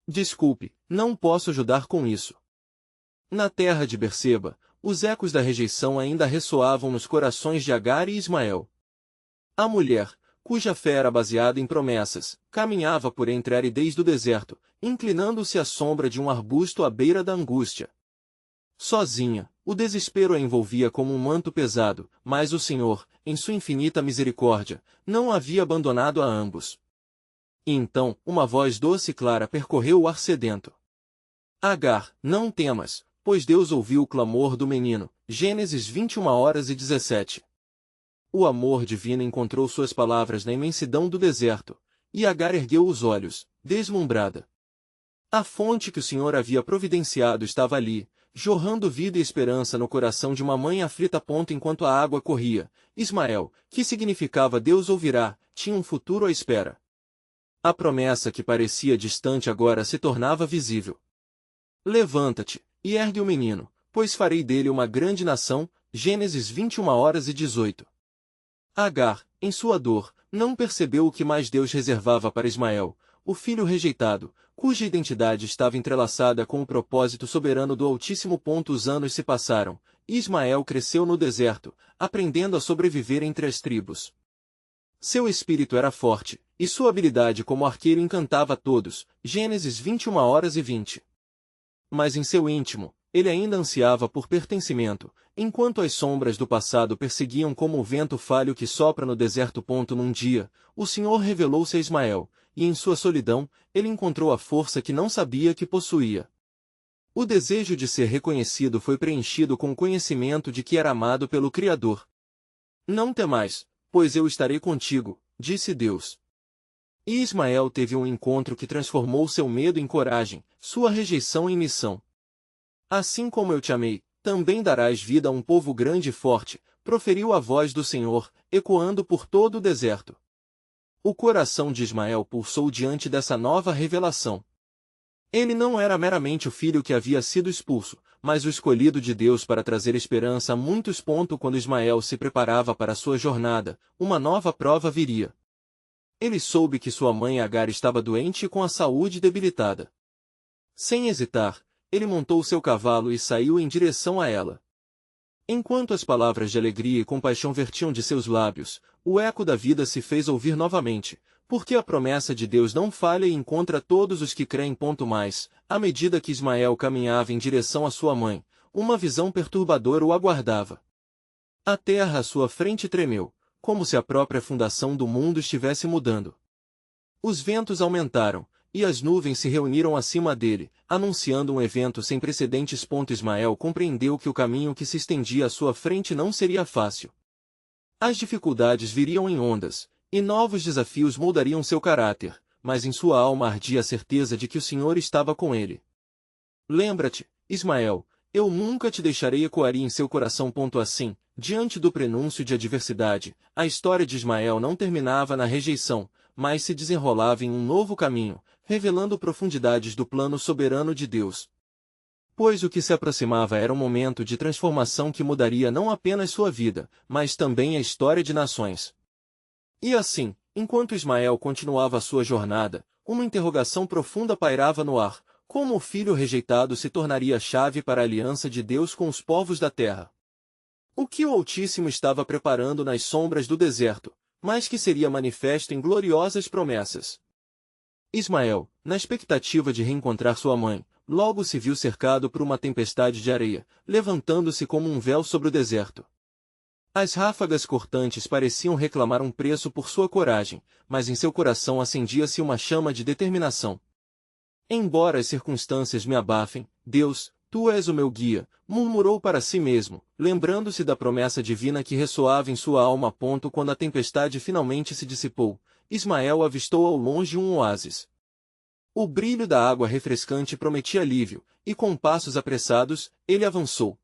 Desculpe, não posso ajudar com isso. Na terra de Berseba, os ecos da rejeição ainda ressoavam nos corações de Agar e Ismael. A mulher, cuja fé era baseada em promessas, caminhava por entre a aridez do deserto, inclinando-se à sombra de um arbusto à beira da angústia. Sozinha, o desespero a envolvia como um manto pesado, mas o Senhor, em sua infinita misericórdia, não a havia abandonado a ambos. E então, uma voz doce e clara percorreu o ar sedento. Agar, não temas, pois Deus ouviu o clamor do menino. Gênesis 21h17. O amor divino encontrou suas palavras na imensidão do deserto, e Agar ergueu os olhos, deslumbrada. A fonte que o Senhor havia providenciado estava ali, jorrando vida e esperança no coração de uma mãe aflita. Enquanto a água corria, Ismael, que significava Deus ouvirá, tinha um futuro à espera. A promessa que parecia distante agora se tornava visível. Levanta-te, e ergue o menino, pois farei dele uma grande nação. Gênesis 21h18. Agar, em sua dor, não percebeu o que mais Deus reservava para Ismael, o filho rejeitado, cuja identidade estava entrelaçada com o propósito soberano do Altíssimo. Os anos se passaram, e Ismael cresceu no deserto, aprendendo a sobreviver entre as tribos. Seu espírito era forte, e sua habilidade como arqueiro encantava a todos. Gênesis 21h20. Mas em seu íntimo, ele ainda ansiava por pertencimento, enquanto as sombras do passado perseguiam como o vento falho que sopra no deserto. Num dia, o Senhor revelou-se a Ismael, e em sua solidão, ele encontrou a força que não sabia que possuía. O desejo de ser reconhecido foi preenchido com o conhecimento de que era amado pelo Criador. Não temais, pois eu estarei contigo, disse Deus. E Ismael teve um encontro que transformou seu medo em coragem, sua rejeição em missão. Assim como eu te amei, também darás vida a um povo grande e forte, proferiu a voz do Senhor, ecoando por todo o deserto. O coração de Ismael pulsou diante dessa nova revelação. Ele não era meramente o filho que havia sido expulso, mas o escolhido de Deus para trazer esperança a muitos. Quando Ismael se preparava para sua jornada, uma nova prova viria. Ele soube que sua mãe Agar estava doente e com a saúde debilitada. Sem hesitar, ele montou seu cavalo e saiu em direção a ela. Enquanto as palavras de alegria e compaixão vertiam de seus lábios, o eco da vida se fez ouvir novamente, porque a promessa de Deus não falha e encontra todos os que creem. Mais, à medida que Ismael caminhava em direção à sua mãe, uma visão perturbadora o aguardava. A terra à sua frente tremeu, como se a própria fundação do mundo estivesse mudando. Os ventos aumentaram, e as nuvens se reuniram acima dele, anunciando um evento sem precedentes. Ismael compreendeu que o caminho que se estendia à sua frente não seria fácil. As dificuldades viriam em ondas, e novos desafios moldariam seu caráter, mas em sua alma ardia a certeza de que o Senhor estava com ele. Lembra-te, Ismael, eu nunca te deixarei, ecoaria em seu coração. Assim, diante do prenúncio de adversidade, a história de Ismael não terminava na rejeição, mas se desenrolava em um novo caminho, revelando profundidades do plano soberano de Deus. Pois o que se aproximava era um momento de transformação que mudaria não apenas sua vida, mas também a história de nações. E assim, enquanto Ismael continuava a sua jornada, uma interrogação profunda pairava no ar: como o filho rejeitado se tornaria a chave para a aliança de Deus com os povos da terra? O que o Altíssimo estava preparando nas sombras do deserto, mas que seria manifesto em gloriosas promessas? Ismael, na expectativa de reencontrar sua mãe, logo se viu cercado por uma tempestade de areia, levantando-se como um véu sobre o deserto. As ráfagas cortantes pareciam reclamar um preço por sua coragem, mas em seu coração acendia-se uma chama de determinação. Embora as circunstâncias me abafem, Deus, Tu és o meu guia, murmurou para si mesmo, lembrando-se da promessa divina que ressoava em sua alma. Quando a tempestade finalmente se dissipou, Ismael avistou ao longe um oásis. O brilho da água refrescante prometia alívio, e com passos apressados, ele avançou.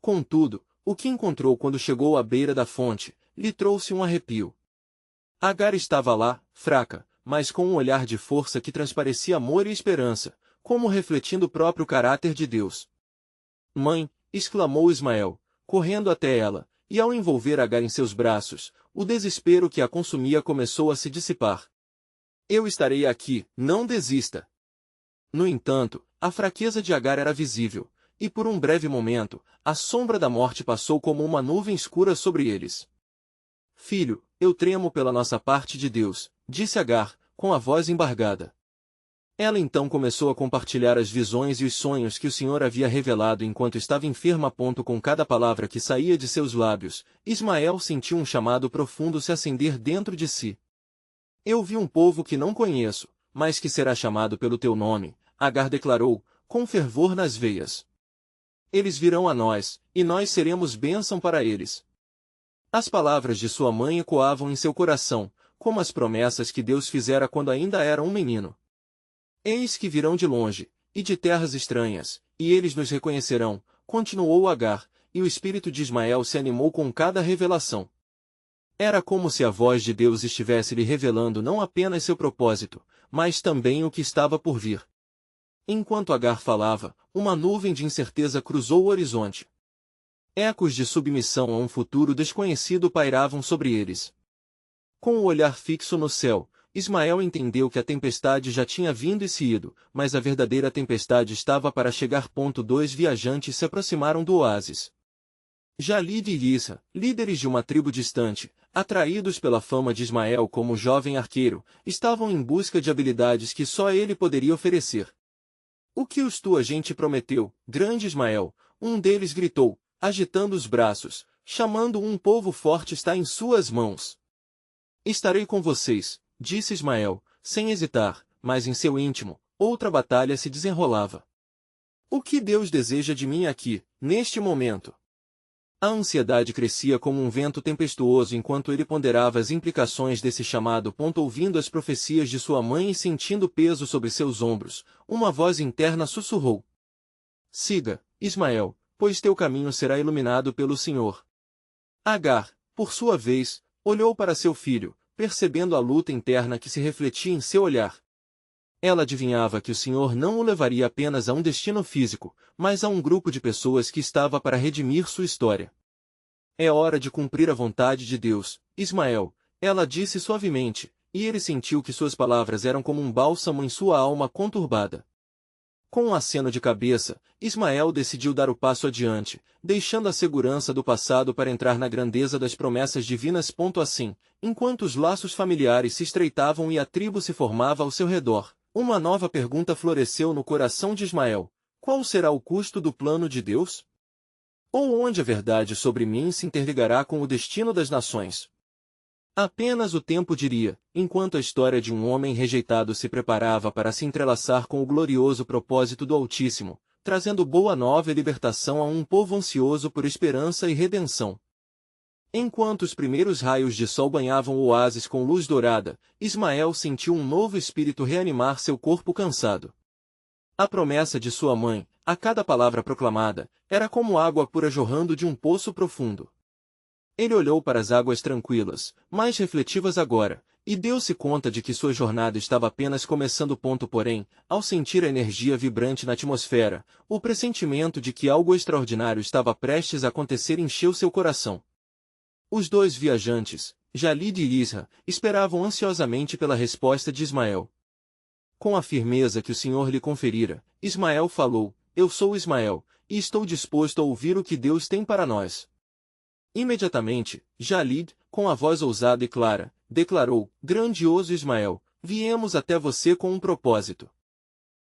Contudo, o que encontrou quando chegou à beira da fonte, lhe trouxe um arrepio. Agar estava lá, fraca, mas com um olhar de força que transparecia amor e esperança, como refletindo o próprio caráter de Deus. Mãe, exclamou Ismael, correndo até ela, e ao envolver Agar em seus braços, o desespero que a consumia começou a se dissipar. Eu estarei aqui, não desista. No entanto, a fraqueza de Agar era visível, e por um breve momento, a sombra da morte passou como uma nuvem escura sobre eles. Filho, eu tremo pela nossa parte de Deus, disse Agar, com a voz embargada. Ela então começou a compartilhar as visões e os sonhos que o Senhor havia revelado enquanto estava enferma. Com cada palavra que saía de seus lábios, Ismael sentiu um chamado profundo se acender dentro de si. Eu vi um povo que não conheço, mas que será chamado pelo teu nome, Agar declarou, com fervor nas veias. Eles virão a nós, e nós seremos bênção para eles. As palavras de sua mãe ecoavam em seu coração, como as promessas que Deus fizera quando ainda era um menino. Eis que virão de longe, e de terras estranhas, e eles nos reconhecerão, continuou Agar, e o espírito de Ismael se animou com cada revelação. Era como se a voz de Deus estivesse lhe revelando não apenas seu propósito, mas também o que estava por vir. Enquanto Agar falava, uma nuvem de incerteza cruzou o horizonte. Ecos de submissão a um futuro desconhecido pairavam sobre eles. Com o olhar fixo no céu, Ismael entendeu que a tempestade já tinha vindo e se ido, mas a verdadeira tempestade estava para chegar. Dois viajantes se aproximaram do oásis. Jalid e Issa, líderes de uma tribo distante, atraídos pela fama de Ismael como jovem arqueiro, estavam em busca de habilidades que só ele poderia oferecer. O que tua gente prometeu, grande Ismael? Um deles gritou, agitando os braços, chamando um povo forte está em suas mãos. Estarei com vocês, disse Ismael, sem hesitar, mas em seu íntimo, outra batalha se desenrolava. O que Deus deseja de mim aqui, neste momento? A ansiedade crescia como um vento tempestuoso enquanto ele ponderava as implicações desse chamado. Ouvindo as profecias de sua mãe e sentindo peso sobre seus ombros, uma voz interna sussurrou. Siga, Ismael, pois teu caminho será iluminado pelo Senhor. Agar, por sua vez, olhou para seu filho, percebendo a luta interna que se refletia em seu olhar. Ela adivinhava que o Senhor não o levaria apenas a um destino físico, mas a um grupo de pessoas que estava para redimir sua história. É hora de cumprir a vontade de Deus, Ismael, ela disse suavemente, e ele sentiu que suas palavras eram como um bálsamo em sua alma conturbada. Com um aceno de cabeça, Ismael decidiu dar o passo adiante, deixando a segurança do passado para entrar na grandeza das promessas divinas. Assim, enquanto os laços familiares se estreitavam e a tribo se formava ao seu redor, uma nova pergunta floresceu no coração de Ismael. Qual será o custo do plano de Deus? Ou onde a verdade sobre mim se interligará com o destino das nações? Apenas o tempo diria, enquanto a história de um homem rejeitado se preparava para se entrelaçar com o glorioso propósito do Altíssimo, trazendo boa nova e libertação a um povo ansioso por esperança e redenção. Enquanto os primeiros raios de sol banhavam o oásis com luz dourada, Ismael sentiu um novo espírito reanimar seu corpo cansado. A promessa de sua mãe, a cada palavra proclamada, era como água pura jorrando de um poço profundo. Ele olhou para as águas tranquilas, mais refletivas agora, e deu-se conta de que sua jornada estava apenas começando. Porém, ao sentir a energia vibrante na atmosfera, o pressentimento de que algo extraordinário estava prestes a acontecer encheu seu coração. Os dois viajantes, Jalid e Issa, esperavam ansiosamente pela resposta de Ismael. Com a firmeza que o Senhor lhe conferira, Ismael falou, eu sou Ismael, e estou disposto a ouvir o que Deus tem para nós. Imediatamente, Jalid, com a voz ousada e clara, declarou, grandioso Ismael, viemos até você com um propósito.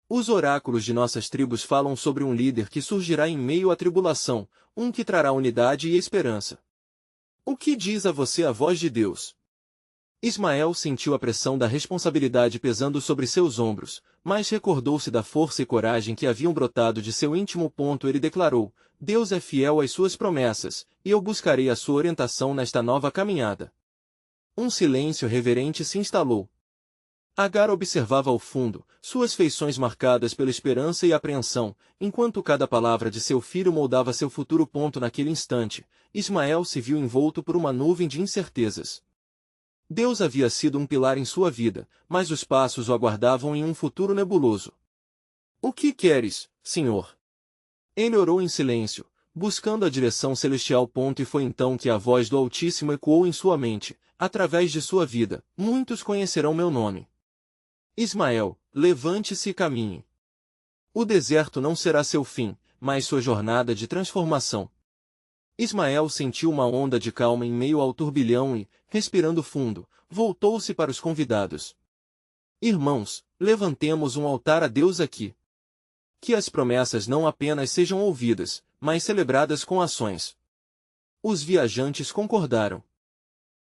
Os oráculos de nossas tribos falam sobre um líder que surgirá em meio à tribulação, um que trará unidade e esperança. O que diz a você a voz de Deus? Ismael sentiu a pressão da responsabilidade pesando sobre seus ombros, mas recordou-se da força e coragem que haviam brotado de seu íntimo. Ele declarou, Deus é fiel às suas promessas, e eu buscarei a sua orientação nesta nova caminhada. Um silêncio reverente se instalou. Agar observava ao fundo, suas feições marcadas pela esperança e apreensão, enquanto cada palavra de seu filho moldava seu futuro. Naquele instante, Ismael se viu envolto por uma nuvem de incertezas. Deus havia sido um pilar em sua vida, mas os passos o aguardavam em um futuro nebuloso. O que queres, Senhor? Ele orou em silêncio, buscando a direção celestial. E foi então que a voz do Altíssimo ecoou em sua mente, através de sua vida, muitos conhecerão meu nome. Ismael, levante-se e caminhe. O deserto não será seu fim, mas sua jornada de transformação. Ismael sentiu uma onda de calma em meio ao turbilhão e, respirando fundo, voltou-se para os convidados. Irmãos, levantemos um altar a Deus aqui. Que as promessas não apenas sejam ouvidas, mas celebradas com ações. Os viajantes concordaram.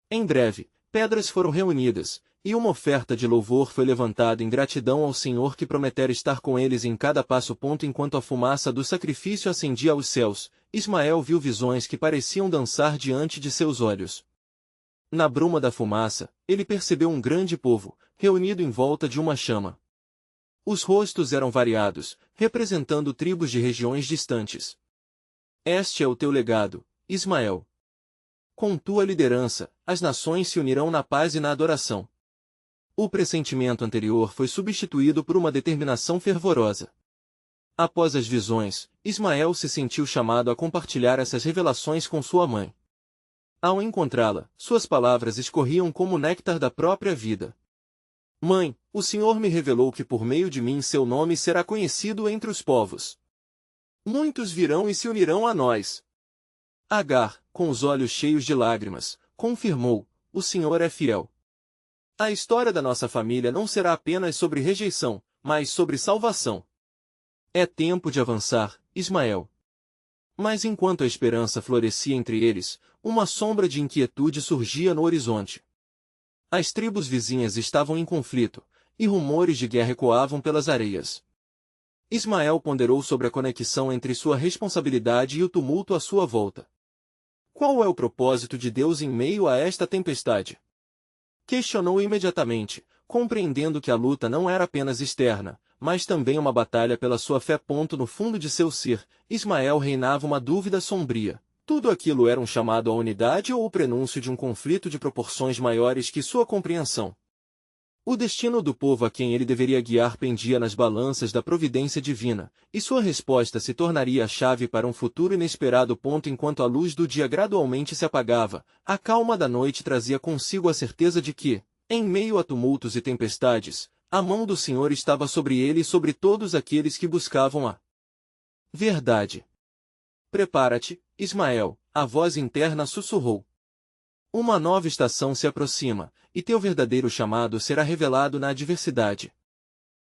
Em breve, pedras foram reunidas, e uma oferta de louvor foi levantada em gratidão ao Senhor que prometera estar com eles em cada passo. Enquanto a fumaça do sacrifício ascendia aos céus, Ismael viu visões que pareciam dançar diante de seus olhos. Na bruma da fumaça, ele percebeu um grande povo, reunido em volta de uma chama. Os rostos eram variados, representando tribos de regiões distantes. Este é o teu legado, Ismael. Com tua liderança, as nações se unirão na paz e na adoração. O pressentimento anterior foi substituído por uma determinação fervorosa. Após as visões, Ismael se sentiu chamado a compartilhar essas revelações com sua mãe. Ao encontrá-la, suas palavras escorriam como o néctar da própria vida. Mãe, o Senhor me revelou que por meio de mim seu nome será conhecido entre os povos. Muitos virão e se unirão a nós. Agar, com os olhos cheios de lágrimas, confirmou: o Senhor é fiel. A história da nossa família não será apenas sobre rejeição, mas sobre salvação. É tempo de avançar, Ismael. Mas enquanto a esperança florescia entre eles, uma sombra de inquietude surgia no horizonte. As tribos vizinhas estavam em conflito, e rumores de guerra ecoavam pelas areias. Ismael ponderou sobre a conexão entre sua responsabilidade e o tumulto à sua volta. Qual é o propósito de Deus em meio a esta tempestade? Questionou imediatamente, compreendendo que a luta não era apenas externa, mas também uma batalha pela sua fé. No fundo de seu ser, Ismael reinava uma dúvida sombria. Tudo aquilo era um chamado à unidade ou o prenúncio de um conflito de proporções maiores que sua compreensão? O destino do povo a quem ele deveria guiar pendia nas balanças da providência divina, e sua resposta se tornaria a chave para um futuro inesperado. Enquanto a luz do dia gradualmente se apagava, a calma da noite trazia consigo a certeza de que, em meio a tumultos e tempestades, a mão do Senhor estava sobre ele e sobre todos aqueles que buscavam a verdade. Prepara-te, Ismael, a voz interna sussurrou. Uma nova estação se aproxima, e teu verdadeiro chamado será revelado na adversidade.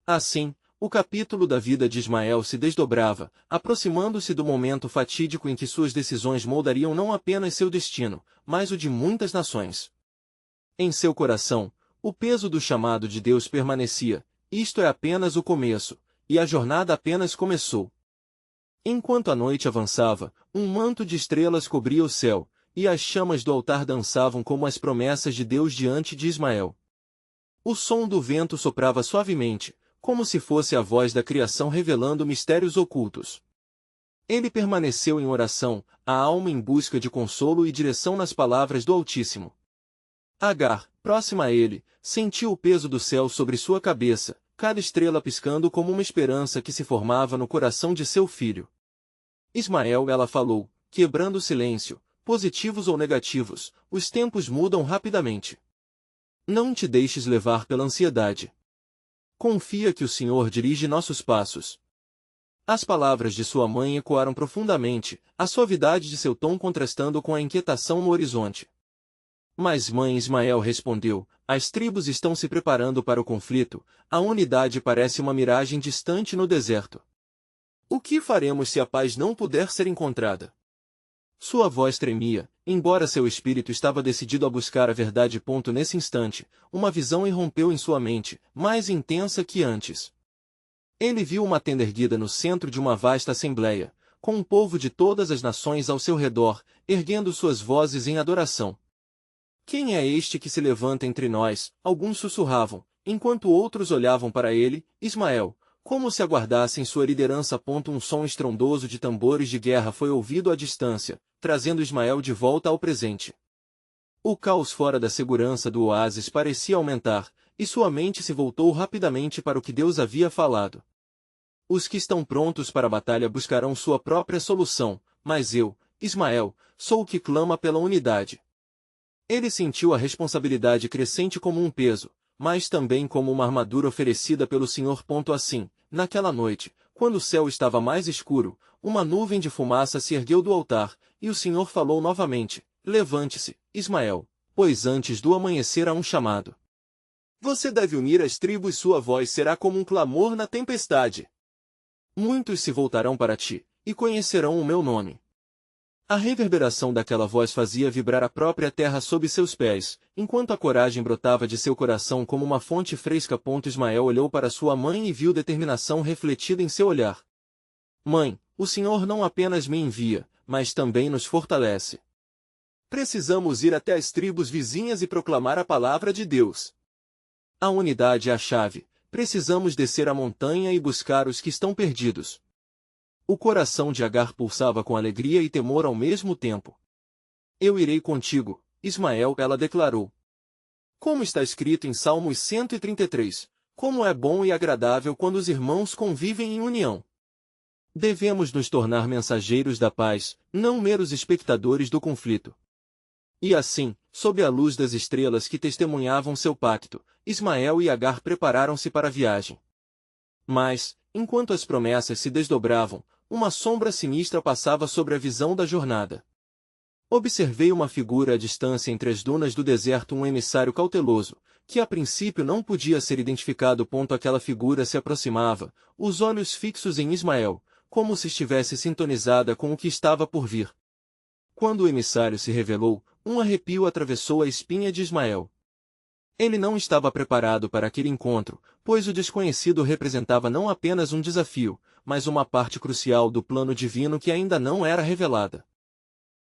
Assim, o capítulo da vida de Ismael se desdobrava, aproximando-se do momento fatídico em que suas decisões moldariam não apenas seu destino, mas o de muitas nações. Em seu coração, o peso do chamado de Deus permanecia: isto é apenas o começo, e a jornada apenas começou. Enquanto a noite avançava, um manto de estrelas cobria o céu, e as chamas do altar dançavam como as promessas de Deus diante de Ismael. O som do vento soprava suavemente, como se fosse a voz da criação revelando mistérios ocultos. Ele permaneceu em oração, a alma em busca de consolo e direção nas palavras do Altíssimo. Agar, próxima a ele, sentiu o peso do céu sobre sua cabeça, cada estrela piscando como uma esperança que se formava no coração de seu filho. Ismael, ela falou, quebrando o silêncio: positivos ou negativos, os tempos mudam rapidamente. Não te deixes levar pela ansiedade. Confia que o Senhor dirige nossos passos. As palavras de sua mãe ecoaram profundamente, a suavidade de seu tom contrastando com a inquietação no horizonte. Mas mãe, Ismael respondeu, as tribos estão se preparando para o conflito, a unidade parece uma miragem distante no deserto. O que faremos se a paz não puder ser encontrada? Sua voz tremia, embora seu espírito estava decidido a buscar a verdade. Nesse instante, uma visão irrompeu em sua mente, mais intensa que antes. Ele viu uma tenda erguida no centro de uma vasta assembleia, com um povo de todas as nações ao seu redor, erguendo suas vozes em adoração. Quem é este que se levanta entre nós? Alguns sussurravam, enquanto outros olhavam para ele, Ismael, como se aguardassem sua liderança. Um som estrondoso de tambores de guerra foi ouvido à distância, trazendo Ismael de volta ao presente. O caos fora da segurança do oásis parecia aumentar, e sua mente se voltou rapidamente para o que Deus havia falado. Os que estão prontos para a batalha buscarão sua própria solução, mas eu, Ismael, sou o que clama pela unidade. Ele sentiu a responsabilidade crescente como um peso, mas também como uma armadura oferecida pelo Senhor. Assim, naquela noite, Quando o céu estava mais escuro, uma nuvem de fumaça se ergueu do altar, e o Senhor falou novamente: Levante-se, Ismael, pois antes do amanhecer há um chamado. Você deve unir as tribos, sua voz será como um clamor na tempestade. Muitos se voltarão para ti, e conhecerão o meu nome. A reverberação daquela voz fazia vibrar a própria terra sob seus pés, enquanto a coragem brotava de seu coração como uma fonte fresca. Ismael olhou para sua mãe e viu determinação refletida em seu olhar. Mãe, o Senhor não apenas me envia, mas também nos fortalece. Precisamos ir até as tribos vizinhas e proclamar a palavra de Deus. A unidade é a chave. Precisamos descer a montanha e buscar os que estão perdidos. O coração de Agar pulsava com alegria e temor ao mesmo tempo. Eu irei contigo, Ismael, ela declarou. Como está escrito em Salmos 133, como é bom e agradável quando os irmãos convivem em união. Devemos nos tornar mensageiros da paz, não meros espectadores do conflito. E assim, sob a luz das estrelas que testemunhavam seu pacto, Ismael e Agar prepararam-se para a viagem. Mas, enquanto as promessas se desdobravam, uma sombra sinistra passava sobre a visão da jornada. Observei uma figura à distância entre as dunas do deserto, um emissário cauteloso, que a princípio não podia ser identificado. Aquela figura se aproximava, os olhos fixos em Ismael, como se estivesse sintonizada com o que estava por vir. Quando o emissário se revelou, um arrepio atravessou a espinha de Ismael. Ele não estava preparado para aquele encontro, pois o desconhecido representava não apenas um desafio, mas uma parte crucial do plano divino que ainda não era revelada.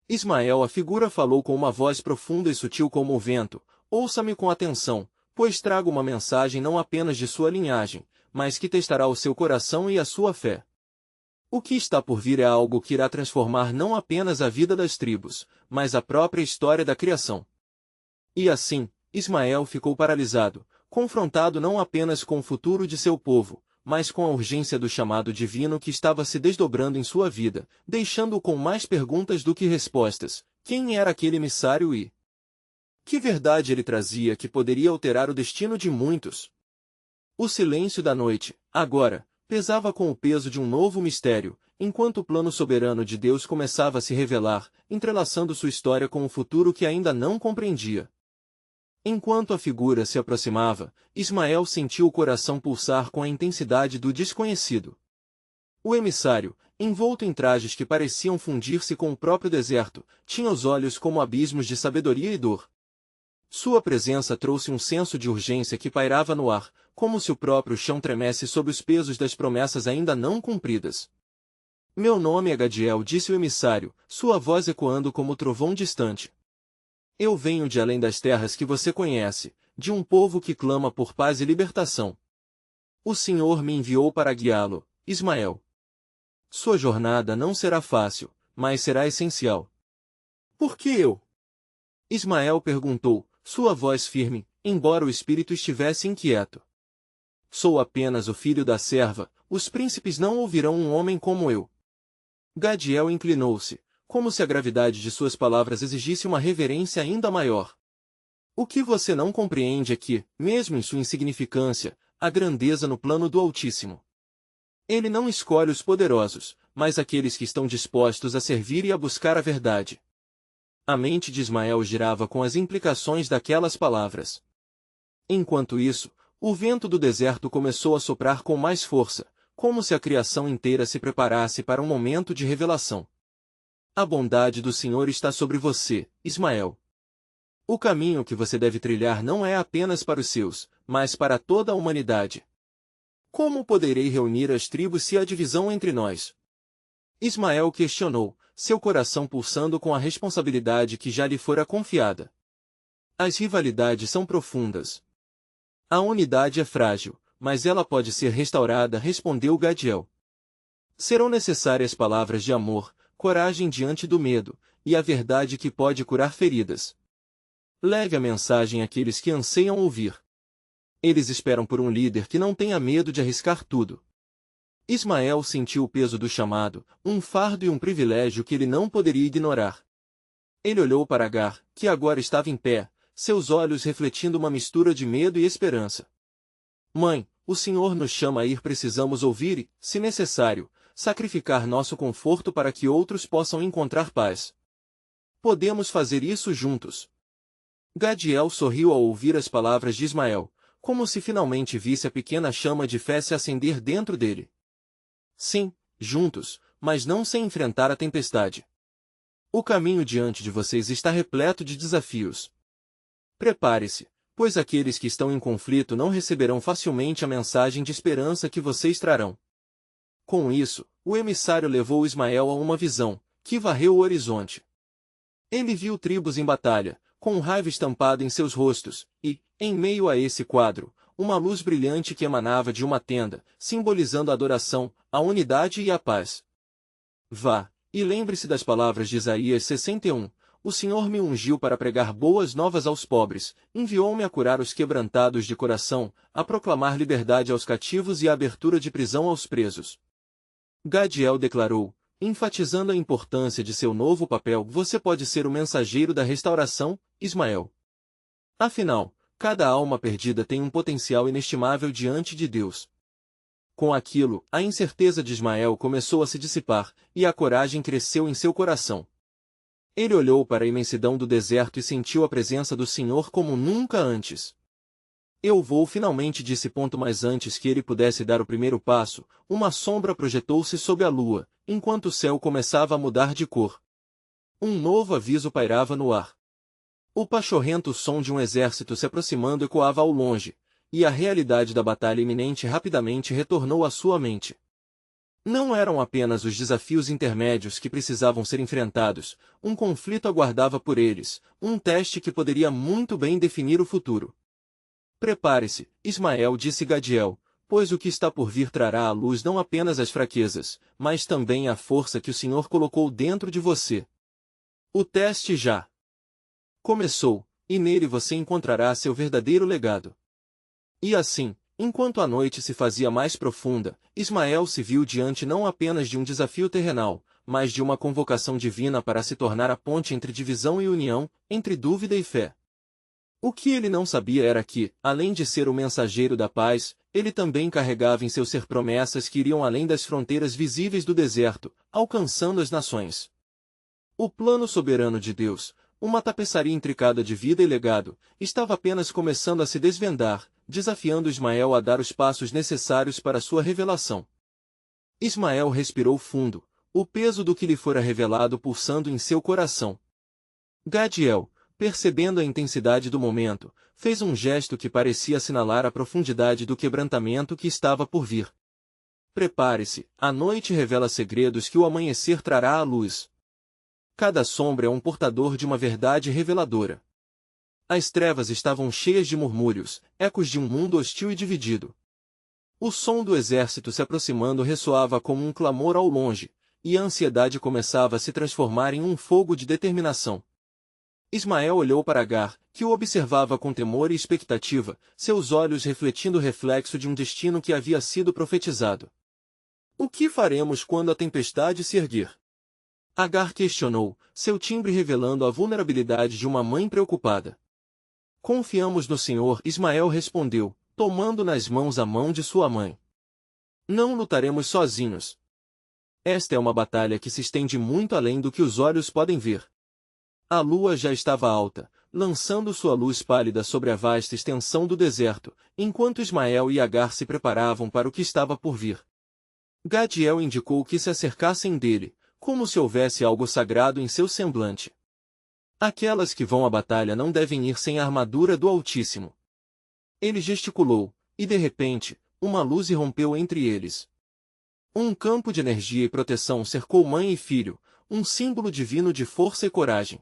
Ismael, a figura, falou com uma voz profunda e sutil como o vento: ouça-me com atenção, pois trago uma mensagem não apenas de sua linhagem, mas que testará o seu coração e a sua fé. O que está por vir é algo que irá transformar não apenas a vida das tribos, mas a própria história da criação. E assim, Ismael ficou paralisado, confrontado não apenas com o futuro de seu povo, mas com a urgência do chamado divino que estava se desdobrando em sua vida, deixando-o com mais perguntas do que respostas. Quem era aquele emissário e que verdade ele trazia que poderia alterar o destino de muitos? O silêncio da noite, agora, pesava com o peso de um novo mistério, enquanto o plano soberano de Deus começava a se revelar, entrelaçando sua história com o futuro que ainda não compreendia. Enquanto a figura se aproximava, Ismael sentiu o coração pulsar com a intensidade do desconhecido. O emissário, envolto em trajes que pareciam fundir-se com o próprio deserto, tinha os olhos como abismos de sabedoria e dor. Sua presença trouxe um senso de urgência que pairava no ar, como se o próprio chão tremesse sob os pesos das promessas ainda não cumpridas. Meu nome é Gadiel, disse o emissário, sua voz ecoando como trovão distante. Eu venho de além das terras que você conhece, de um povo que clama por paz e libertação. O Senhor me enviou para guiá-lo, Ismael. Sua jornada não será fácil, mas será essencial. Por que eu? Ismael perguntou, sua voz firme, embora o espírito estivesse inquieto. Sou apenas o filho da serva, os príncipes não ouvirão um homem como eu. Gadiel inclinou-se, como se a gravidade de suas palavras exigisse uma reverência ainda maior. O que você não compreende é que, mesmo em sua insignificância, há grandeza no plano do Altíssimo. Ele não escolhe os poderosos, mas aqueles que estão dispostos a servir e a buscar a verdade. A mente de Ismael girava com as implicações daquelas palavras. Enquanto isso, o vento do deserto começou a soprar com mais força, como se a criação inteira se preparasse para um momento de revelação. A bondade do Senhor está sobre você, Ismael. O caminho que você deve trilhar não é apenas para os seus, mas para toda a humanidade. Como poderei reunir as tribos se há divisão entre nós? Ismael questionou, seu coração pulsando com a responsabilidade que já lhe fora confiada. As rivalidades são profundas. A unidade é frágil, mas ela pode ser restaurada, respondeu Gadiel. Serão necessárias palavras de amor, coragem diante do medo, e a verdade que pode curar feridas. Leve a mensagem àqueles que anseiam ouvir. Eles esperam por um líder que não tenha medo de arriscar tudo. Ismael sentiu o peso do chamado, um fardo e um privilégio que ele não poderia ignorar. Ele olhou para Agar, que agora estava em pé, seus olhos refletindo uma mistura de medo e esperança. Mãe, o Senhor nos chama a ir, precisamos ouvir e, se necessário, sacrificar nosso conforto para que outros possam encontrar paz. Podemos fazer isso juntos. Gadiel sorriu ao ouvir as palavras de Ismael, como se finalmente visse a pequena chama de fé se acender dentro dele. Sim, juntos, mas não sem enfrentar a tempestade. O caminho diante de vocês está repleto de desafios. Prepare-se, pois aqueles que estão em conflito não receberão facilmente a mensagem de esperança que vocês trarão. Com isso, o emissário levou Ismael a uma visão, que varreu o horizonte. Ele viu tribos em batalha, com raiva estampada em seus rostos, e, em meio a esse quadro, uma luz brilhante que emanava de uma tenda, simbolizando a adoração, a unidade e a paz. Vá, e lembre-se das palavras de Isaías 61, o Senhor me ungiu para pregar boas novas aos pobres, enviou-me a curar os quebrantados de coração, a proclamar liberdade aos cativos e a abertura de prisão aos presos. Gadiel declarou, enfatizando a importância de seu novo papel: você pode ser o mensageiro da restauração, Ismael. Afinal, cada alma perdida tem um potencial inestimável diante de Deus. Com aquilo, a incerteza de Ismael começou a se dissipar, e a coragem cresceu em seu coração. Ele olhou para a imensidão do deserto e sentiu a presença do Senhor como nunca antes. Eu vou finalmente, disse. Mas antes que ele pudesse dar o primeiro passo, uma sombra projetou-se sob a lua, enquanto o céu começava a mudar de cor. Um novo aviso pairava no ar. O pachorrento som de um exército se aproximando ecoava ao longe, e a realidade da batalha iminente rapidamente retornou à sua mente. Não eram apenas os desafios intermédios que precisavam ser enfrentados, um conflito aguardava por eles, um teste que poderia muito bem definir o futuro. Prepare-se, Ismael, disse Gadiel, pois o que está por vir trará à luz não apenas as fraquezas, mas também a força que o Senhor colocou dentro de você. O teste já começou, e nele você encontrará seu verdadeiro legado. E assim, enquanto a noite se fazia mais profunda, Ismael se viu diante não apenas de um desafio terrenal, mas de uma convocação divina para se tornar a ponte entre divisão e união, entre dúvida e fé. O que ele não sabia era que, além de ser o mensageiro da paz, ele também carregava em seu ser promessas que iriam além das fronteiras visíveis do deserto, alcançando as nações. O plano soberano de Deus, uma tapeçaria intricada de vida e legado, estava apenas começando a se desvendar, desafiando Ismael a dar os passos necessários para sua revelação. Ismael respirou fundo, o peso do que lhe fora revelado pulsando em seu coração. Gadiel, percebendo a intensidade do momento, fez um gesto que parecia assinalar a profundidade do quebrantamento que estava por vir. Prepare-se, a noite revela segredos que o amanhecer trará à luz. Cada sombra é um portador de uma verdade reveladora. As trevas estavam cheias de murmúrios, ecos de um mundo hostil e dividido. O som do exército se aproximando ressoava como um clamor ao longe, e a ansiedade começava a se transformar em um fogo de determinação. Ismael olhou para Agar, que o observava com temor e expectativa, seus olhos refletindo o reflexo de um destino que havia sido profetizado. O que faremos quando a tempestade se erguer? Agar questionou, seu timbre revelando a vulnerabilidade de uma mãe preocupada. Confiamos no Senhor, Ismael respondeu, tomando nas mãos a mão de sua mãe. Não lutaremos sozinhos. Esta é uma batalha que se estende muito além do que os olhos podem ver. A lua já estava alta, lançando sua luz pálida sobre a vasta extensão do deserto, enquanto Ismael e Agar se preparavam para o que estava por vir. Gadiel indicou que se acercassem dele, como se houvesse algo sagrado em seu semblante. Aquelas que vão à batalha não devem ir sem a armadura do Altíssimo. Ele gesticulou, e de repente, uma luz irrompeu entre eles. Um campo de energia e proteção cercou mãe e filho, um símbolo divino de força e coragem.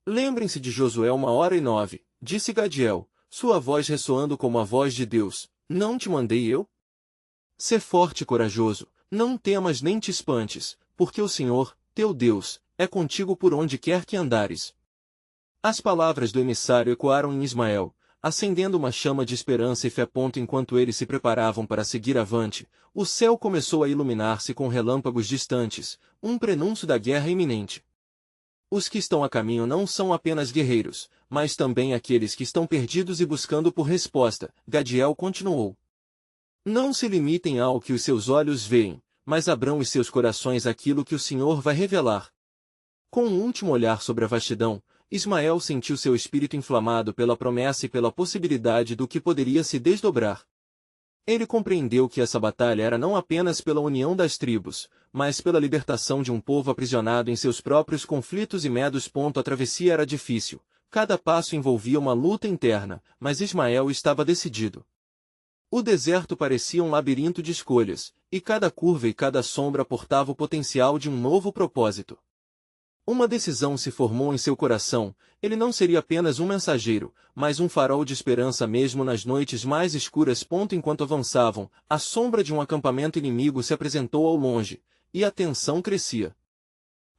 Lembrem-se de Josué 1:9, disse Gadiel, sua voz ressoando como a voz de Deus, não te mandei eu? Sê forte e corajoso, não temas nem te espantes, porque o Senhor, teu Deus, é contigo por onde quer que andares. As palavras do emissário ecoaram em Ismael, acendendo uma chama de esperança e fé. Enquanto eles se preparavam para seguir avante, o céu começou a iluminar-se com relâmpagos distantes, um prenúncio da guerra iminente. Os que estão a caminho não são apenas guerreiros, mas também aqueles que estão perdidos e buscando por resposta, Gadiel continuou. Não se limitem ao que os seus olhos veem, mas abram os seus corações àquilo que o Senhor vai revelar. Com um último olhar sobre a vastidão, Ismael sentiu seu espírito inflamado pela promessa e pela possibilidade do que poderia se desdobrar. Ele compreendeu que essa batalha era não apenas pela união das tribos, mas pela libertação de um povo aprisionado em seus próprios conflitos e medos. A travessia era difícil, cada passo envolvia uma luta interna, mas Ismael estava decidido. O deserto parecia um labirinto de escolhas, e cada curva e cada sombra portava o potencial de um novo propósito. Uma decisão se formou em seu coração: ele não seria apenas um mensageiro, mas um farol de esperança mesmo nas noites mais escuras. Enquanto avançavam, a sombra de um acampamento inimigo se apresentou ao longe, e a tensão crescia.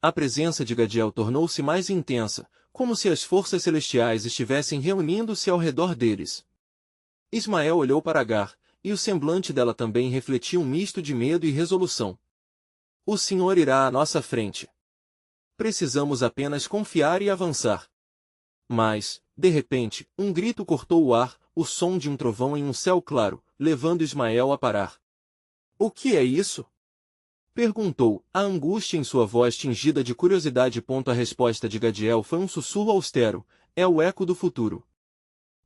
A presença de Gadiel tornou-se mais intensa, como se as forças celestiais estivessem reunindo-se ao redor deles. Ismael olhou para Agar, e o semblante dela também refletia um misto de medo e resolução. O Senhor irá à nossa frente. Precisamos apenas confiar e avançar. Mas, de repente, um grito cortou o ar, o som de um trovão em um céu claro, levando Ismael a parar. O que é isso? Perguntou, a angústia em sua voz tingida de curiosidade. A resposta de Gadiel foi um sussurro austero: é o eco do futuro.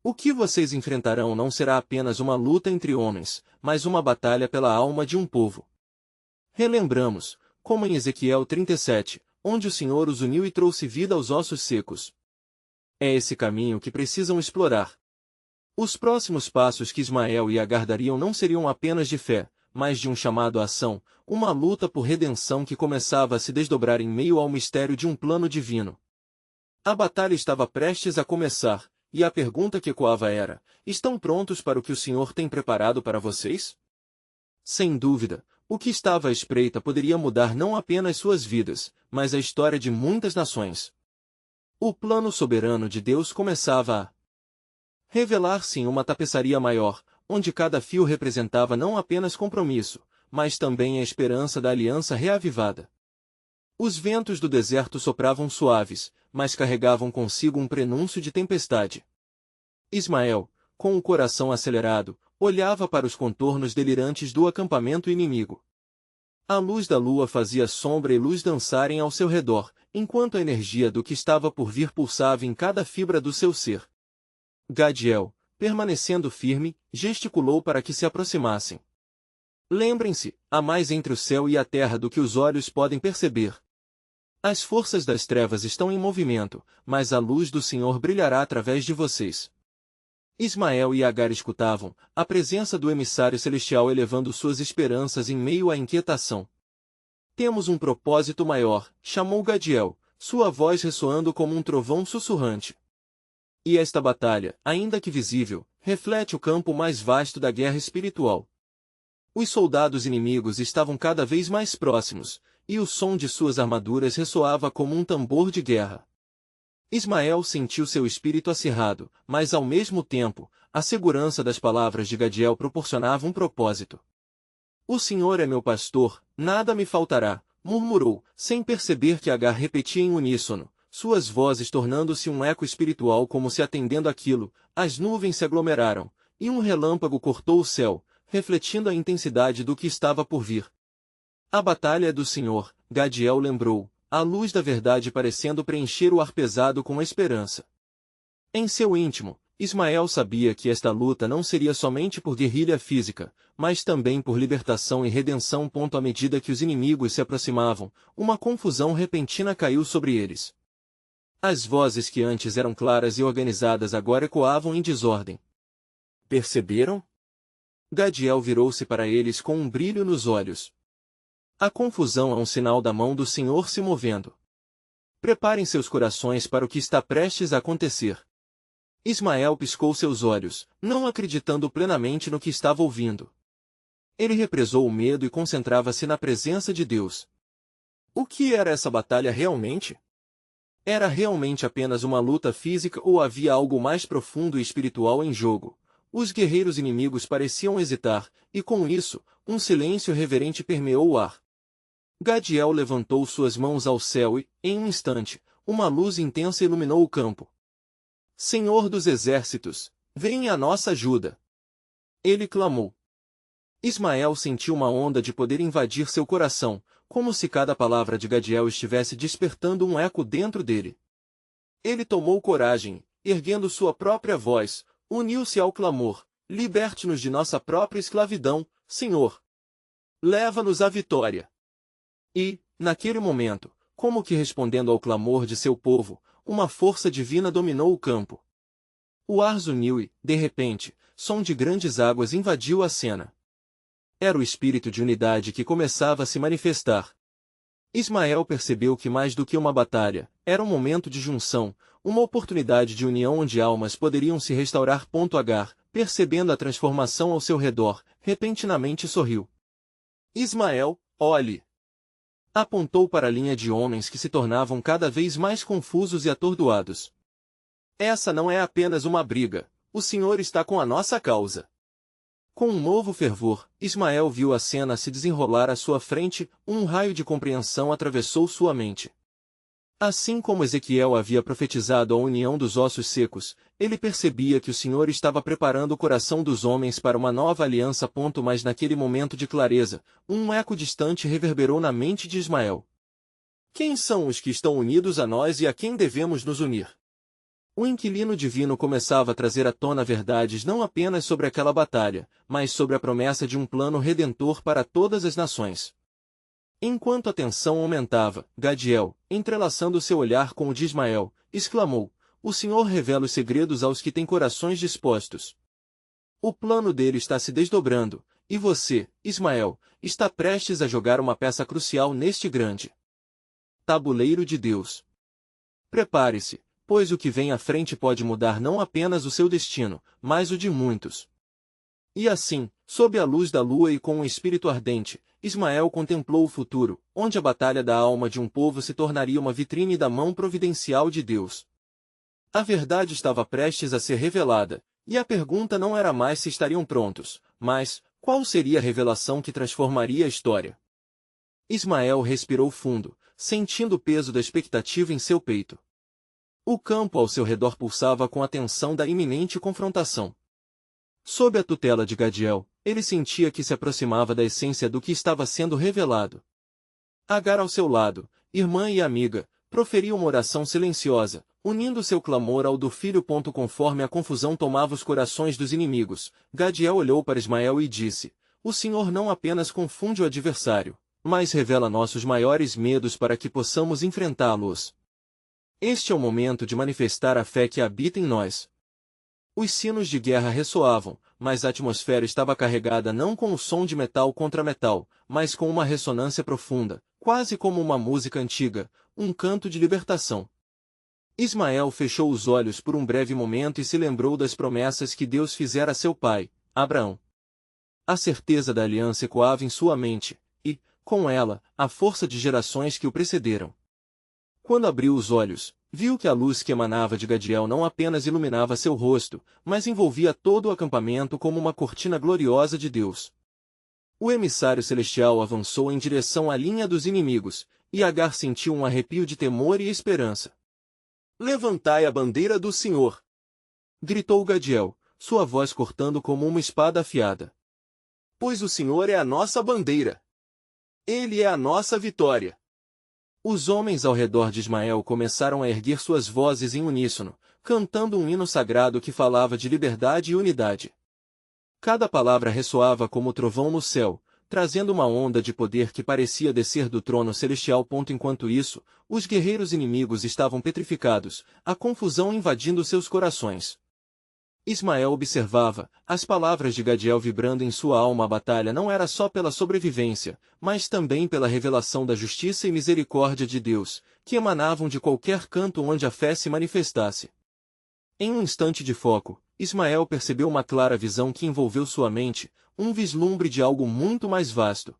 O que vocês enfrentarão não será apenas uma luta entre homens, mas uma batalha pela alma de um povo. Relembramos, como em Ezequiel 37, onde o Senhor os uniu e trouxe vida aos ossos secos. É esse caminho que precisam explorar. Os próximos passos que Ismael e Agar dariam não seriam apenas de fé, mas de um chamado à ação, uma luta por redenção que começava a se desdobrar em meio ao mistério de um plano divino. A batalha estava prestes a começar, e a pergunta que ecoava era: estão prontos para o que o Senhor tem preparado para vocês? Sem dúvida, o que estava à espreita poderia mudar não apenas suas vidas, mas a história de muitas nações. O plano soberano de Deus começava a revelar-se em uma tapeçaria maior, onde cada fio representava não apenas compromisso, mas também a esperança da aliança reavivada. Os ventos do deserto sopravam suaves, mas carregavam consigo um prenúncio de tempestade. Ismael, com o coração acelerado, olhava para os contornos delirantes do acampamento inimigo. A luz da lua fazia sombra e luz dançarem ao seu redor, enquanto a energia do que estava por vir pulsava em cada fibra do seu ser. Gadiel, permanecendo firme, gesticulou para que se aproximassem. Lembrem-se, há mais entre o céu e a terra do que os olhos podem perceber. As forças das trevas estão em movimento, mas a luz do Senhor brilhará através de vocês. Ismael e Agar escutavam, a presença do emissário celestial elevando suas esperanças em meio à inquietação. Temos um propósito maior, chamou Gadiel, sua voz ressoando como um trovão sussurrante. E esta batalha, ainda que visível, reflete o campo mais vasto da guerra espiritual. Os soldados inimigos estavam cada vez mais próximos, e o som de suas armaduras ressoava como um tambor de guerra. Ismael sentiu seu espírito acirrado, mas ao mesmo tempo, a segurança das palavras de Gadiel proporcionava um propósito. O Senhor é meu pastor, nada me faltará, murmurou, sem perceber que Agar repetia em uníssono, suas vozes tornando-se um eco espiritual como se atendendo àquilo. As nuvens se aglomeraram, e um relâmpago cortou o céu, refletindo a intensidade do que estava por vir. A batalha é do Senhor, Gadiel lembrou, a luz da verdade parecendo preencher o ar pesado com esperança. Em seu íntimo, Ismael sabia que esta luta não seria somente por guerrilha física, mas também por libertação e redenção. À medida que os inimigos se aproximavam, uma confusão repentina caiu sobre eles. As vozes que antes eram claras e organizadas agora ecoavam em desordem. Perceberam? Gadiel virou-se para eles com um brilho nos olhos. A confusão é um sinal da mão do Senhor se movendo. Preparem seus corações para o que está prestes a acontecer. Ismael piscou seus olhos, não acreditando plenamente no que estava ouvindo. Ele represou o medo e concentrava-se na presença de Deus. O que era essa batalha realmente? Era realmente apenas uma luta física ou havia algo mais profundo e espiritual em jogo? Os guerreiros inimigos pareciam hesitar, e com isso, um silêncio reverente permeou o ar. Gadiel levantou suas mãos ao céu e, em um instante, uma luz intensa iluminou o campo. Senhor dos exércitos, vem à nossa ajuda! Ele clamou. Ismael sentiu uma onda de poder invadir seu coração, como se cada palavra de Gadiel estivesse despertando um eco dentro dele. Ele tomou coragem, erguendo sua própria voz, uniu-se ao clamor: liberte-nos de nossa própria escravidão, Senhor. Leva-nos à vitória. E, naquele momento, como que respondendo ao clamor de seu povo, uma força divina dominou o campo. O ar zuniu e, de repente, som de grandes águas invadiu a cena. Era o espírito de unidade que começava a se manifestar. Ismael percebeu que mais do que uma batalha, era um momento de junção, uma oportunidade de união onde almas poderiam se restaurar. H. Percebendo a transformação ao seu redor, repentinamente sorriu. Ismael, olhe! Apontou para a linha de homens que se tornavam cada vez mais confusos e atordoados. Essa não é apenas uma briga, o Senhor está com a nossa causa. Com um novo fervor, Ismael viu a cena se desenrolar à sua frente, um raio de compreensão atravessou sua mente. Assim como Ezequiel havia profetizado a união dos ossos secos, ele percebia que o Senhor estava preparando o coração dos homens para uma nova aliança. Mas naquele momento de clareza, um eco distante reverberou na mente de Ismael. Quem são os que estão unidos a nós e a quem devemos nos unir? O inquilino divino começava a trazer à tona verdades não apenas sobre aquela batalha, mas sobre a promessa de um plano redentor para todas as nações. Enquanto a tensão aumentava, Gadiel, entrelaçando seu olhar com o de Ismael, exclamou: o Senhor revela os segredos aos que têm corações dispostos. O plano dele está se desdobrando, e você, Ismael, está prestes a jogar uma peça crucial neste grande tabuleiro de Deus. Prepare-se, pois o que vem à frente pode mudar não apenas o seu destino, mas o de muitos. E assim, sob a luz da lua e com um espírito ardente, Ismael contemplou o futuro, onde a batalha da alma de um povo se tornaria uma vitrine da mão providencial de Deus. A verdade estava prestes a ser revelada, e a pergunta não era mais se estariam prontos, mas qual seria a revelação que transformaria a história. Ismael respirou fundo, sentindo o peso da expectativa em seu peito. O campo ao seu redor pulsava com a tensão da iminente confrontação. Sob a tutela de Gadiel, ele sentia que se aproximava da essência do que estava sendo revelado. Agar ao seu lado, irmã e amiga, proferia uma oração silenciosa, unindo seu clamor ao do filho. Conforme a confusão tomava os corações dos inimigos, Gadiel olhou para Ismael e disse: o Senhor não apenas confunde o adversário, mas revela nossos maiores medos para que possamos enfrentá-los. Este é o momento de manifestar a fé que habita em nós. Os sinos de guerra ressoavam, mas a atmosfera estava carregada não com o som de metal contra metal, mas com uma ressonância profunda, quase como uma música antiga, um canto de libertação. Ismael fechou os olhos por um breve momento e se lembrou das promessas que Deus fizera a seu pai, Abraão. A certeza da aliança ecoava em sua mente, e, com ela, a força de gerações que o precederam. Quando abriu os olhos, viu que a luz que emanava de Gadiel não apenas iluminava seu rosto, mas envolvia todo o acampamento como uma cortina gloriosa de Deus. O emissário celestial avançou em direção à linha dos inimigos, e Agar sentiu um arrepio de temor e esperança. Levantai a bandeira do Senhor! Gritou Gadiel, sua voz cortando como uma espada afiada. Pois o Senhor é a nossa bandeira. Ele é a nossa vitória. Os homens ao redor de Ismael começaram a erguer suas vozes em uníssono, cantando um hino sagrado que falava de liberdade e unidade. Cada palavra ressoava como trovão no céu, trazendo uma onda de poder que parecia descer do trono celestial. Enquanto isso, os guerreiros inimigos estavam petrificados, a confusão invadindo seus corações. Ismael observava, as palavras de Gadiel vibrando em sua alma. A batalha não era só pela sobrevivência, mas também pela revelação da justiça e misericórdia de Deus, que emanavam de qualquer canto onde a fé se manifestasse. Em um instante de foco, Ismael percebeu uma clara visão que envolveu sua mente, um vislumbre de algo muito mais vasto.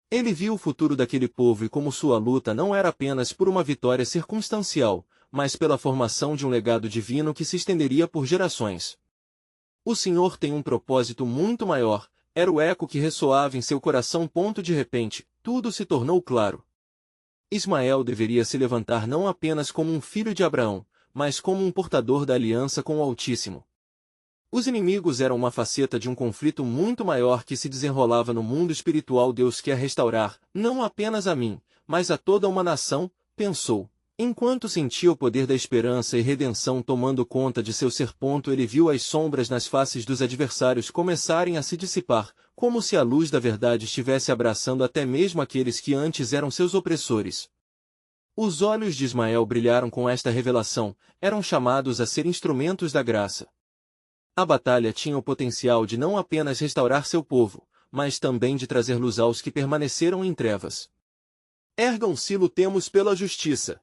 Ele viu o futuro daquele povo e como sua luta não era apenas por uma vitória circunstancial, mas pela formação de um legado divino que se estenderia por gerações. O Senhor tem um propósito muito maior, era o eco que ressoava em seu coração. De repente, tudo se tornou claro. Ismael deveria se levantar não apenas como um filho de Abraão, mas como um portador da aliança com o Altíssimo. Os inimigos eram uma faceta de um conflito muito maior que se desenrolava no mundo espiritual. Deus quer restaurar, não apenas a mim, mas a toda uma nação, pensou. Enquanto sentia o poder da esperança e redenção tomando conta de seu ser. Ele viu as sombras nas faces dos adversários começarem a se dissipar, como se a luz da verdade estivesse abraçando até mesmo aqueles que antes eram seus opressores. Os olhos de Ismael brilharam com esta revelação, eram chamados a ser instrumentos da graça. A batalha tinha o potencial de não apenas restaurar seu povo, mas também de trazer luz aos que permaneceram em trevas. Ergam-se e lutemos pela justiça.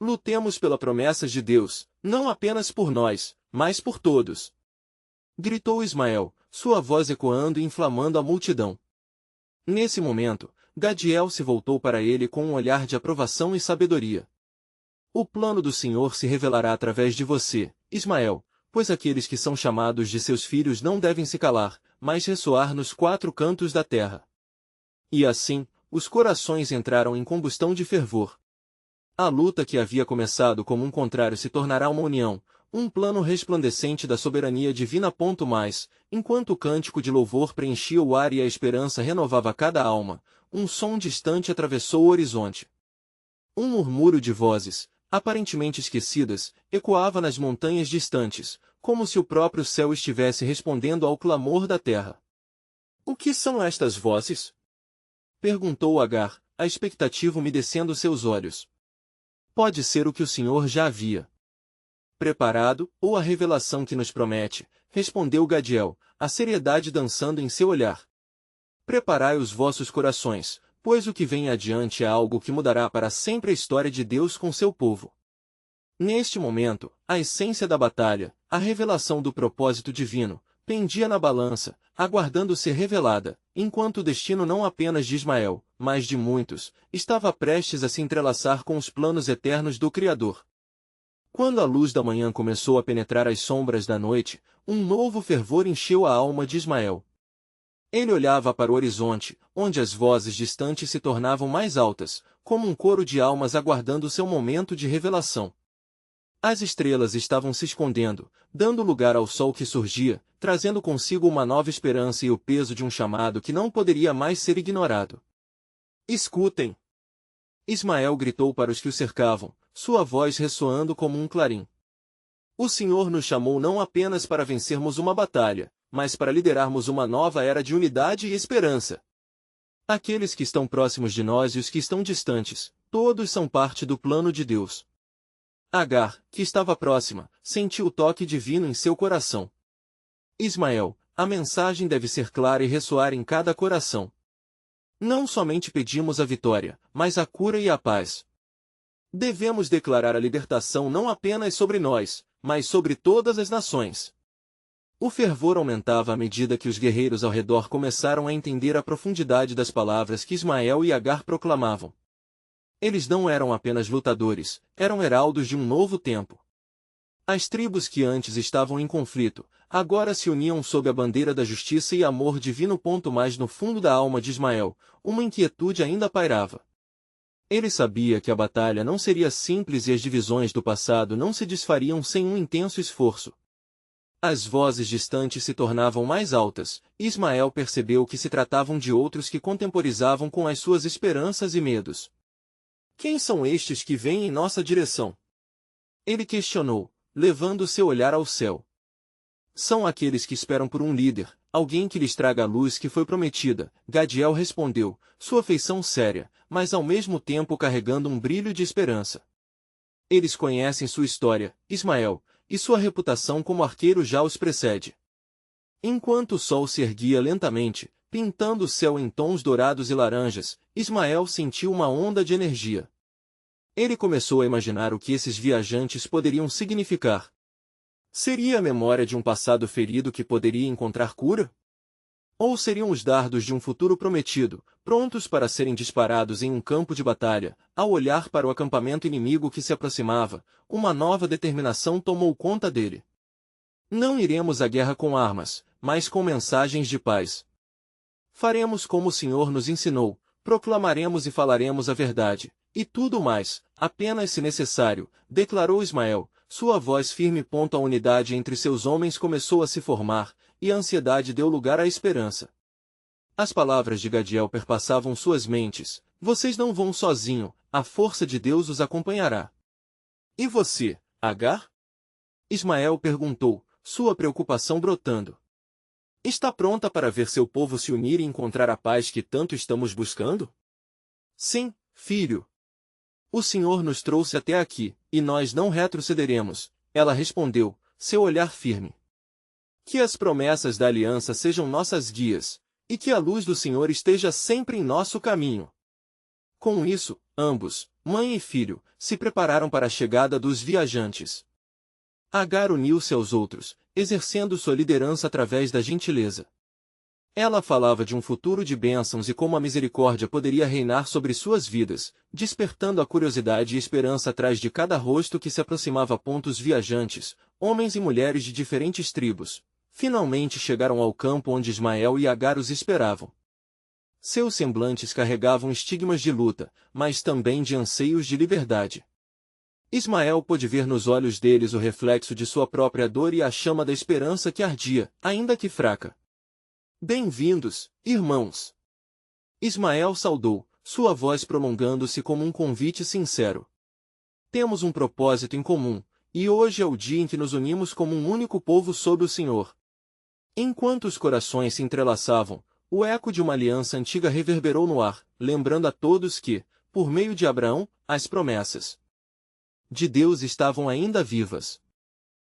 Lutemos pelas promessas de Deus, não apenas por nós, mas por todos. Gritou Ismael, sua voz ecoando e inflamando a multidão. Nesse momento, Gadiel se voltou para ele com um olhar de aprovação e sabedoria. O plano do Senhor se revelará através de você, Ismael, pois aqueles que são chamados de seus filhos não devem se calar, mas ressoar nos quatro cantos da terra. E assim, os corações entraram em combustão de fervor. A luta que havia começado como um contrário se tornará uma união, um plano resplandecente da soberania divina. Enquanto o cântico de louvor preenchia o ar e a esperança renovava cada alma, um som distante atravessou o horizonte. Um murmúrio de vozes, aparentemente esquecidas, ecoava nas montanhas distantes, como se o próprio céu estivesse respondendo ao clamor da terra. O que são estas vozes? Perguntou Agar, a expectativa umedecendo seus olhos. Pode ser o que o Senhor já havia preparado, ou a revelação que nos promete, respondeu Gadiel, a seriedade dançando em seu olhar. Preparai os vossos corações, pois o que vem adiante é algo que mudará para sempre a história de Deus com seu povo. Neste momento, a essência da batalha, a revelação do propósito divino, pendia na balança, aguardando ser revelada, enquanto o destino não apenas de Ismael, mas de muitos, estava prestes a se entrelaçar com os planos eternos do Criador. Quando a luz da manhã começou a penetrar as sombras da noite, um novo fervor encheu a alma de Ismael. Ele olhava para o horizonte, onde as vozes distantes se tornavam mais altas, como um coro de almas aguardando seu momento de revelação. As estrelas estavam se escondendo, dando lugar ao sol que surgia, trazendo consigo uma nova esperança e o peso de um chamado que não poderia mais ser ignorado. Escutem! Ismael gritou para os que o cercavam, sua voz ressoando como um clarim. O Senhor nos chamou não apenas para vencermos uma batalha, mas para liderarmos uma nova era de unidade e esperança. Aqueles que estão próximos de nós e os que estão distantes, todos são parte do plano de Deus. Agar, que estava próxima, sentiu o toque divino em seu coração. Ismael, a mensagem deve ser clara e ressoar em cada coração. Não somente pedimos a vitória, mas a cura e a paz. Devemos declarar a libertação não apenas sobre nós, mas sobre todas as nações. O fervor aumentava à medida que os guerreiros ao redor começaram a entender a profundidade das palavras que Ismael e Agar proclamavam. Eles não eram apenas lutadores, eram heraldos de um novo tempo. As tribos que antes estavam em conflito, agora se uniam sob a bandeira da justiça e amor divino. Mas no fundo da alma de Ismael, uma inquietude ainda pairava. Ele sabia que a batalha não seria simples e as divisões do passado não se desfariam sem um intenso esforço. As vozes distantes se tornavam mais altas, e Ismael percebeu que se tratavam de outros que contemporizavam com as suas esperanças e medos. Quem são estes que vêm em nossa direção? Ele questionou, levando seu olhar ao céu. São aqueles que esperam por um líder, alguém que lhes traga a luz que foi prometida, Gadiel respondeu, sua feição séria, mas ao mesmo tempo carregando um brilho de esperança. Eles conhecem sua história, Ismael, e sua reputação como arqueiro já os precede. Enquanto o sol se erguia lentamente, pintando o céu em tons dourados e laranjas, Ismael sentiu uma onda de energia. Ele começou a imaginar o que esses viajantes poderiam significar. Seria a memória de um passado ferido que poderia encontrar cura? Ou seriam os dardos de um futuro prometido, prontos para serem disparados em um campo de batalha? Ao olhar para o acampamento inimigo que se aproximava, uma nova determinação tomou conta dele. Não iremos à guerra com armas, mas com mensagens de paz. Faremos como o Senhor nos ensinou, proclamaremos e falaremos a verdade, e tudo mais, apenas se necessário, declarou Ismael, sua voz firme. A unidade entre seus homens começou a se formar, e a ansiedade deu lugar à esperança. As palavras de Gadiel perpassavam suas mentes: vocês não vão sozinho, a força de Deus os acompanhará. E você, Agar? Ismael perguntou, sua preocupação brotando. Está pronta para ver seu povo se unir e encontrar a paz que tanto estamos buscando? Sim, filho. O Senhor nos trouxe até aqui, e nós não retrocederemos, ela respondeu, seu olhar firme. Que as promessas da aliança sejam nossas guias, e que a luz do Senhor esteja sempre em nosso caminho. Com isso, ambos, mãe e filho, se prepararam para a chegada dos viajantes. Agar uniu-se aos outros, exercendo sua liderança através da gentileza. Ela falava de um futuro de bênçãos e como a misericórdia poderia reinar sobre suas vidas, despertando a curiosidade e esperança atrás de cada rosto que se aproximava. Os viajantes, homens e mulheres de diferentes tribos, finalmente chegaram ao campo onde Ismael e Agar os esperavam. Seus semblantes carregavam estigmas de luta, mas também de anseios de liberdade. Ismael pôde ver nos olhos deles o reflexo de sua própria dor e a chama da esperança que ardia, ainda que fraca. Bem-vindos, irmãos! Ismael saudou, sua voz prolongando-se como um convite sincero. Temos um propósito em comum, e hoje é o dia em que nos unimos como um único povo sob o Senhor. Enquanto os corações se entrelaçavam, o eco de uma aliança antiga reverberou no ar, lembrando a todos que, por meio de Abraão, as promessas de Deus estavam ainda vivas.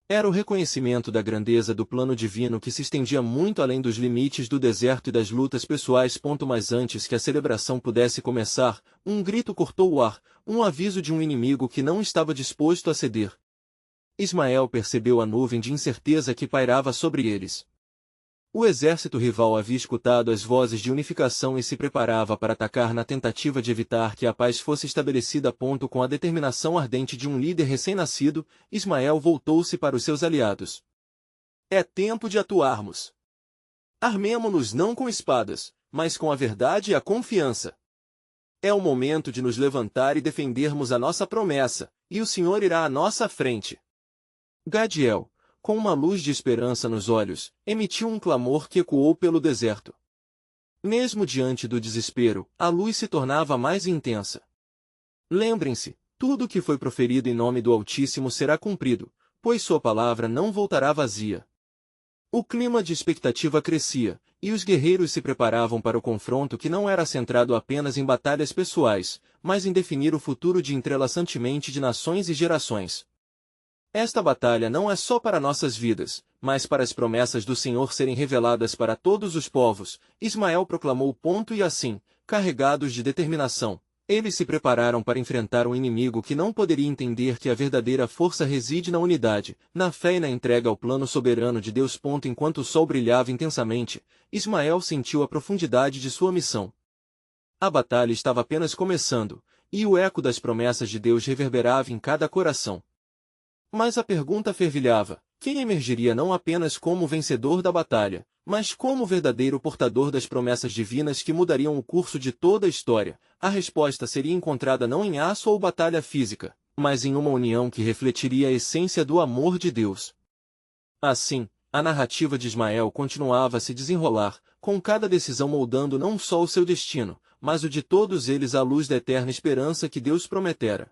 Era o reconhecimento da grandeza do plano divino que se estendia muito além dos limites do deserto e das lutas pessoais. Mas antes que a celebração pudesse começar, um grito cortou o ar, um aviso de um inimigo que não estava disposto a ceder. Ismael percebeu a nuvem de incerteza que pairava sobre eles. O exército rival havia escutado as vozes de unificação e se preparava para atacar na tentativa de evitar que a paz fosse estabelecida. Com a determinação ardente de um líder recém-nascido, Ismael voltou-se para os seus aliados. É tempo de atuarmos. Armemo-nos não com espadas, mas com a verdade e a confiança. É o momento de nos levantar e defendermos a nossa promessa, e o Senhor irá à nossa frente. Gadiel, com uma luz de esperança nos olhos, emitiu um clamor que ecoou pelo deserto. Mesmo diante do desespero, a luz se tornava mais intensa. Lembrem-se, tudo o que foi proferido em nome do Altíssimo será cumprido, pois sua palavra não voltará vazia. O clima de expectativa crescia, e os guerreiros se preparavam para o confronto que não era centrado apenas em batalhas pessoais, mas em definir o futuro de entrelaçantemente de nações e gerações. Esta batalha não é só para nossas vidas, mas para as promessas do Senhor serem reveladas para todos os povos, Ismael proclamou. E assim, carregados de determinação, eles se prepararam para enfrentar um inimigo que não poderia entender que a verdadeira força reside na unidade, na fé e na entrega ao plano soberano de Deus. Enquanto o sol brilhava intensamente, Ismael sentiu a profundidade de sua missão. A batalha estava apenas começando, e o eco das promessas de Deus reverberava em cada coração. Mas a pergunta fervilhava: quem emergiria não apenas como vencedor da batalha, mas como verdadeiro portador das promessas divinas que mudariam o curso de toda a história? A resposta seria encontrada não em aço ou batalha física, mas em uma união que refletiria a essência do amor de Deus. Assim, a narrativa de Ismael continuava a se desenrolar, com cada decisão moldando não só o seu destino, mas o de todos eles à luz da eterna esperança que Deus prometera.